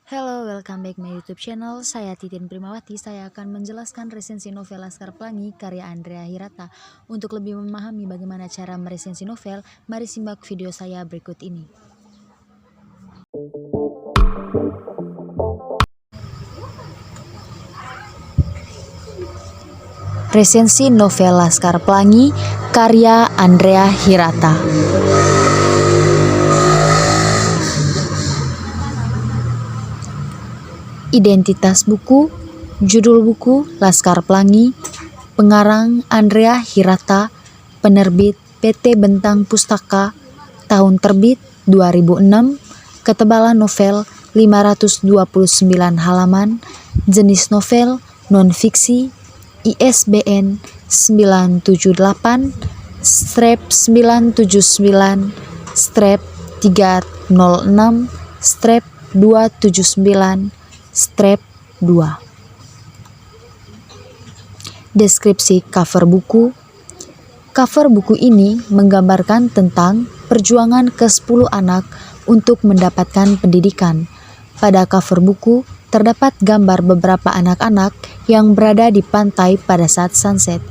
Hello, welcome back my YouTube channel. Saya Titin Primawati. Saya akan menjelaskan resensi novel Laskar Pelangi karya Andrea Hirata. Untuk lebih memahami bagaimana cara meresensi novel, mari simak video saya berikut ini. Resensi novel Laskar Pelangi karya Andrea Hirata. Identitas buku, judul buku Laskar Pelangi, pengarang Andrea Hirata, penerbit PT Bentang Pustaka, tahun terbit 2006, ketebalan novel 529 halaman, jenis novel non-fiksi, ISBN 979-306-279 Strap 2. Deskripsi cover buku. Cover buku ini menggambarkan tentang perjuangan ke-10 anak untuk mendapatkan pendidikan. Pada cover buku terdapat gambar beberapa anak-anak yang berada di pantai pada saat sunset.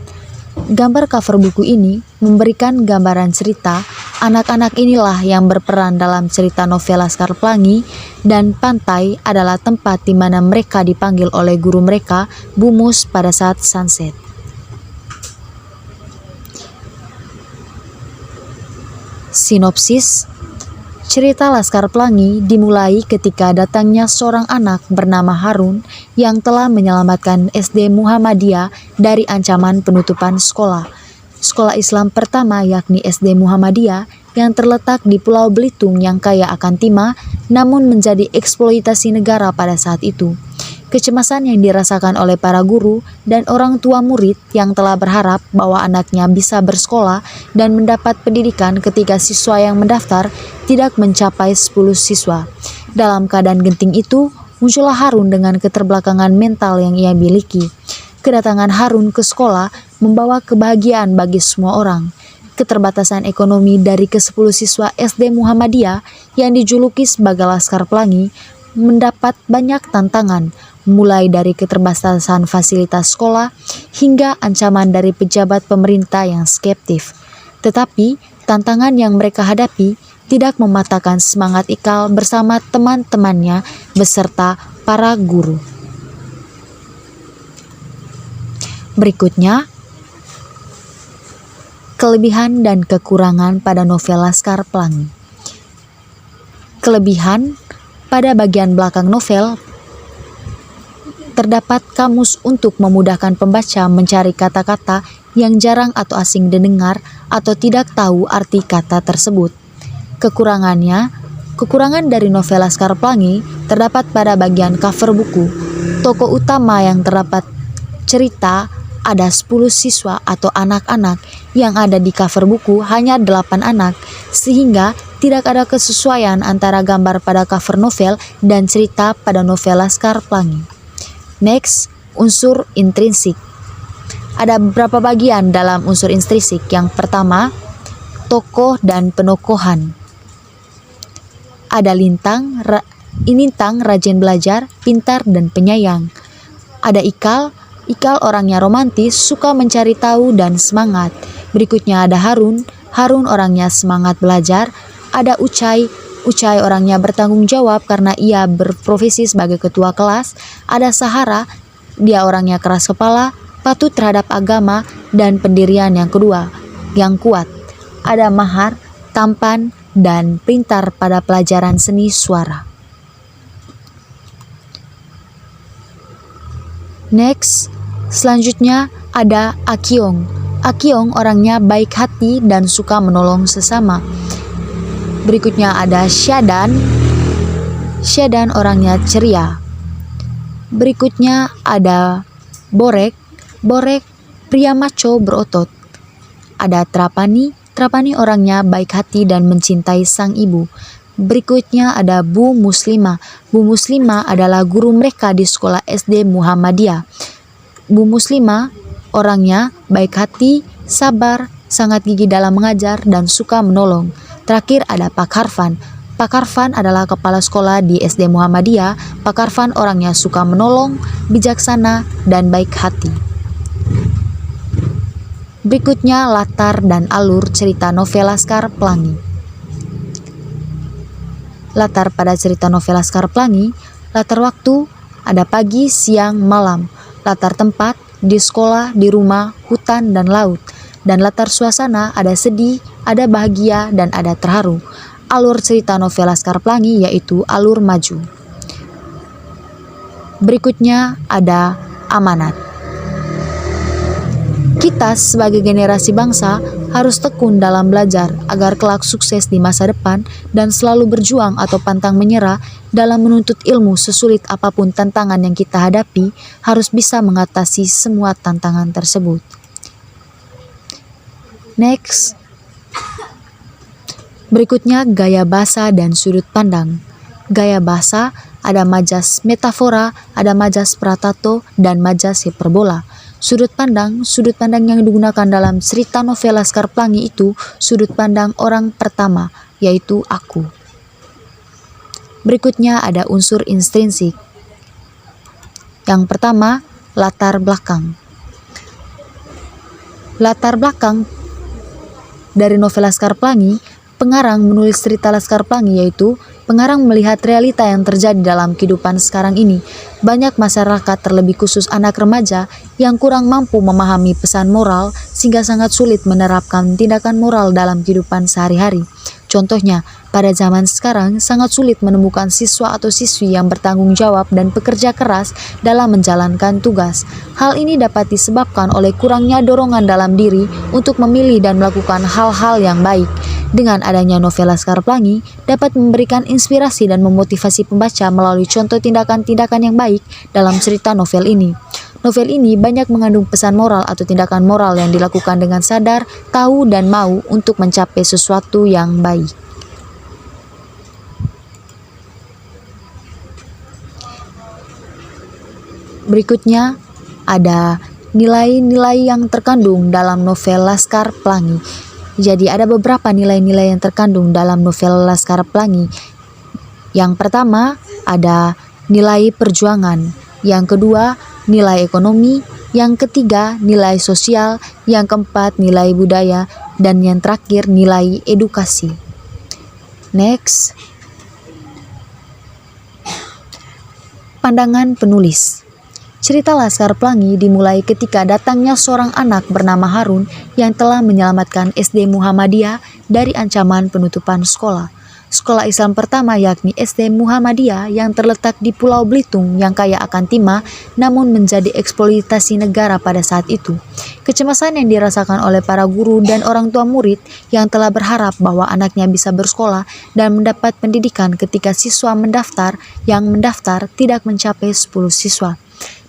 Gambar cover buku ini memberikan gambaran cerita anak-anak inilah yang berperan dalam cerita novel Laskar Pelangi, dan pantai adalah tempat di mana mereka dipanggil oleh guru mereka, Bu Mus, pada saat sunset. Sinopsis. Cerita Laskar Pelangi dimulai ketika datangnya seorang anak bernama Harun yang telah menyelamatkan SD Muhammadiyah dari ancaman penutupan sekolah. Sekolah Islam pertama yakni SD Muhammadiyah yang terletak di Pulau Belitung yang kaya akan timah namun menjadi eksploitasi negara pada saat itu. Kecemasan yang dirasakan oleh para guru dan orang tua murid yang telah berharap bahwa anaknya bisa bersekolah dan mendapat pendidikan ketika siswa yang mendaftar tidak mencapai 10 siswa. Dalam keadaan genting itu, muncullah Harun dengan keterbelakangan mental yang ia miliki. Kedatangan Harun ke sekolah membawa kebahagiaan bagi semua orang. Keterbatasan ekonomi dari ke-10 siswa SD Muhammadiyah yang dijuluki sebagai Laskar Pelangi mendapat banyak tantangan, mulai dari keterbatasan fasilitas sekolah hingga ancaman dari pejabat pemerintah yang skeptif. Tetapi, tantangan yang mereka hadapi tidak mematahkan semangat Ikal bersama teman-temannya beserta para guru. Berikutnya, kelebihan dan kekurangan pada novel Laskar Pelangi. Kelebihan, pada bagian belakang novel terdapat kamus untuk memudahkan pembaca mencari kata-kata yang jarang atau asing didengar atau tidak tahu arti kata tersebut. Kekurangan dari novel Laskar Pelangi terdapat pada bagian cover buku. Tokoh utama yang terdapat cerita ada 10 siswa atau anak-anak, yang ada di cover buku hanya 8 anak, sehingga tidak ada kesesuaian antara gambar pada cover novel dan cerita pada novel Laskar Pelangi. Next, unsur intrinsik. Ada beberapa bagian dalam unsur intrinsik. Yang pertama, tokoh dan penokohan. Ada Lintang rajin belajar, pintar dan penyayang. Ada Ikal orangnya romantis, suka mencari tahu dan semangat. Berikutnya ada Harun orangnya semangat belajar. Ada Ucai orangnya bertanggung jawab karena ia berprofesi sebagai ketua kelas. Ada Sahara, dia orangnya keras kepala, patuh terhadap agama dan pendirian yang kuat. Ada Mahar, tampan dan pintar pada pelajaran seni suara. Next, selanjutnya ada Akyong. Akyong orangnya baik hati dan suka menolong sesama. Berikutnya ada Syadan orangnya ceria. Berikutnya ada Borek pria maco berotot. Ada Trapani orangnya baik hati dan mencintai sang ibu. Berikutnya ada Bu Muslimah adalah guru mereka di sekolah SD Muhammadiyah. Bu Muslimah orangnya baik hati, sabar, sangat gigih dalam mengajar dan suka menolong. Terakhir ada Pak Harfan. Pak Arfan adalah kepala sekolah di SD Muhammadiyah. Pak Arfan orangnya suka menolong, bijaksana, dan baik hati. Berikutnya latar dan alur cerita novel Laskar Pelangi. Latar pada cerita novel Laskar Pelangi, latar waktu ada pagi, siang, malam. Latar tempat di sekolah, di rumah, hutan, dan laut. Dan latar suasana ada sedih, ada bahagia, dan ada terharu. Alur cerita novel Laskar Pelangi yaitu alur maju. Berikutnya ada amanat. Kita sebagai generasi bangsa harus tekun dalam belajar agar kelak sukses di masa depan dan selalu berjuang atau pantang menyerah dalam menuntut ilmu sesulit apapun tantangan yang kita hadapi, harus bisa mengatasi semua tantangan tersebut. Next. Berikutnya gaya bahasa dan sudut pandang. Gaya bahasa ada majas metafora, ada majas pratato, dan majas hiperbola. Sudut pandang yang digunakan dalam cerita novel Laskar Pelangi itu sudut pandang orang pertama, yaitu aku. Berikutnya ada unsur intrinsik. Yang pertama, latar belakang. Latar belakang dari novel Laskar Pelangi, pengarang menulis cerita Laskar Pelangi yaitu pengarang melihat realita yang terjadi dalam kehidupan sekarang ini. Banyak masyarakat, terlebih khusus anak remaja, yang kurang mampu memahami pesan moral sehingga sangat sulit menerapkan tindakan moral dalam kehidupan sehari-hari. Contohnya, pada zaman sekarang sangat sulit menemukan siswa atau siswi yang bertanggung jawab dan bekerja keras dalam menjalankan tugas. Hal ini dapat disebabkan oleh kurangnya dorongan dalam diri untuk memilih dan melakukan hal-hal yang baik. Dengan adanya novel Laskar Pelangi dapat memberikan inspirasi dan memotivasi pembaca melalui contoh tindakan-tindakan yang baik dalam cerita novel ini. Novel ini banyak mengandung pesan moral atau tindakan moral yang dilakukan dengan sadar, tahu, dan mau untuk mencapai sesuatu yang baik. Berikutnya ada nilai-nilai yang terkandung dalam novel Laskar Pelangi. Jadi ada beberapa nilai-nilai yang terkandung dalam novel Laskar Pelangi. Yang pertama ada nilai perjuangan, yang kedua nilai ekonomi, yang ketiga nilai sosial, yang keempat nilai budaya, dan yang terakhir nilai edukasi. Next. Pandangan penulis. Cerita Laskar Pelangi dimulai ketika datangnya seorang anak bernama Harun yang telah menyelamatkan SD Muhammadiyah dari ancaman penutupan sekolah. Sekolah Islam pertama yakni SD Muhammadiyah yang terletak di Pulau Belitung yang kaya akan timah namun menjadi eksploitasi negara pada saat itu. Kecemasan yang dirasakan oleh para guru dan orang tua murid yang telah berharap bahwa anaknya bisa bersekolah dan mendapat pendidikan ketika siswa yang mendaftar tidak mencapai 10 siswa.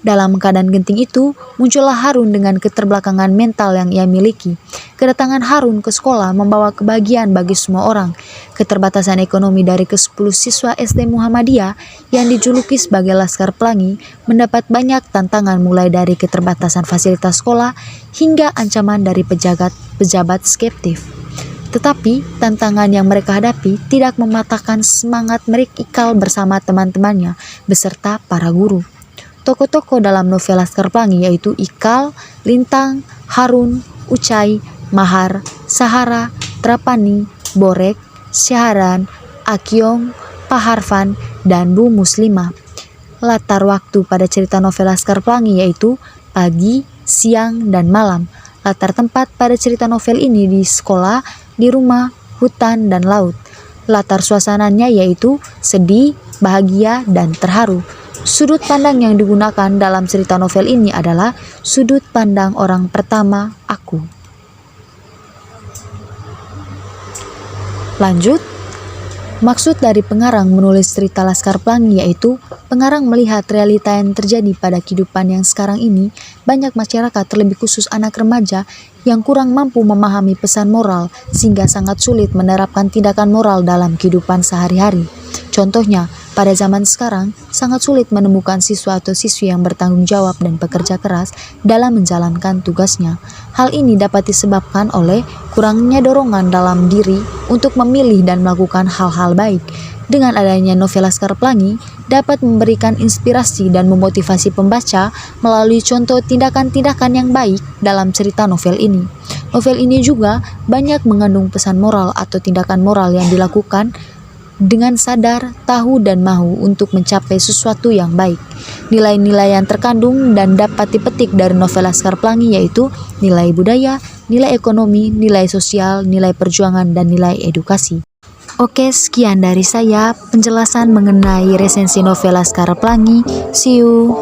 Dalam keadaan genting itu, muncullah Harun dengan keterbelakangan mental yang ia miliki. Kedatangan Harun ke sekolah membawa kebahagiaan bagi semua orang. Keterbatasan ekonomi dari ke-10 siswa SD Muhammadiyah yang dijuluki sebagai Laskar Pelangi mendapat banyak tantangan mulai dari keterbatasan fasilitas sekolah hingga ancaman dari pejabat skeptif. Tetapi tantangan yang mereka hadapi tidak mematahkan semangat mereka ikal bersama teman-temannya beserta para guru. Tokoh-tokoh dalam novel Laskar Pelangi yaitu Ikal, Lintang, Harun, Ucai, Mahar, Sahara, Trapani, Borek, Syaharan, Akyong, Pak Harfan, dan Bu Muslimah. Latar waktu pada cerita novel Laskar Pelangi yaitu pagi, siang, dan malam. Latar tempat pada cerita novel ini di sekolah, di rumah, hutan, dan laut. Latar suasananya yaitu sedih, bahagia, dan terharu. Sudut pandang yang digunakan dalam cerita novel ini adalah sudut pandang orang pertama, aku. Lanjut, maksud dari pengarang menulis cerita Laskar Pelangi yaitu pengarang melihat realita yang terjadi pada kehidupan yang sekarang ini. Banyak masyarakat, terlebih khusus anak remaja, yang kurang mampu memahami pesan moral sehingga sangat sulit menerapkan tindakan moral dalam kehidupan sehari-hari. Contohnya, pada zaman sekarang sangat sulit menemukan siswa atau siswi yang bertanggung jawab dan bekerja keras dalam menjalankan tugasnya. Hal ini dapat disebabkan oleh kurangnya dorongan dalam diri untuk memilih dan melakukan hal-hal baik. Dengan adanya novel Laskar Pelangi dapat memberikan inspirasi dan memotivasi pembaca melalui contoh tindakan-tindakan yang baik dalam cerita novel ini. Novel ini juga banyak mengandung pesan moral atau tindakan moral yang dilakukan dengan sadar, tahu, dan mahu untuk mencapai sesuatu yang baik. Nilai-nilai yang terkandung dan dapat dipetik dari novel Laskar Pelangi yaitu nilai budaya, nilai ekonomi, nilai sosial, nilai perjuangan, dan nilai edukasi. Oke, sekian dari saya penjelasan mengenai resensi novel Laskar Pelangi. See you.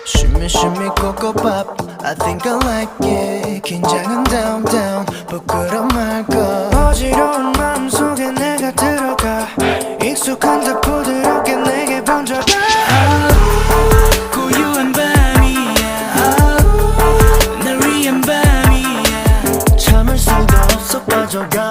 Shimmy shimmy cocoa pop, I think I like it. 긴장은 down down, 부끄러운 말까. 어지러운 마음속에 내가 들어가. 익숙한 듯 부드럽게 내게 번져가. 고요한 밤이야. 날 위한 밤이야. 참을 수가 없어 빠져가.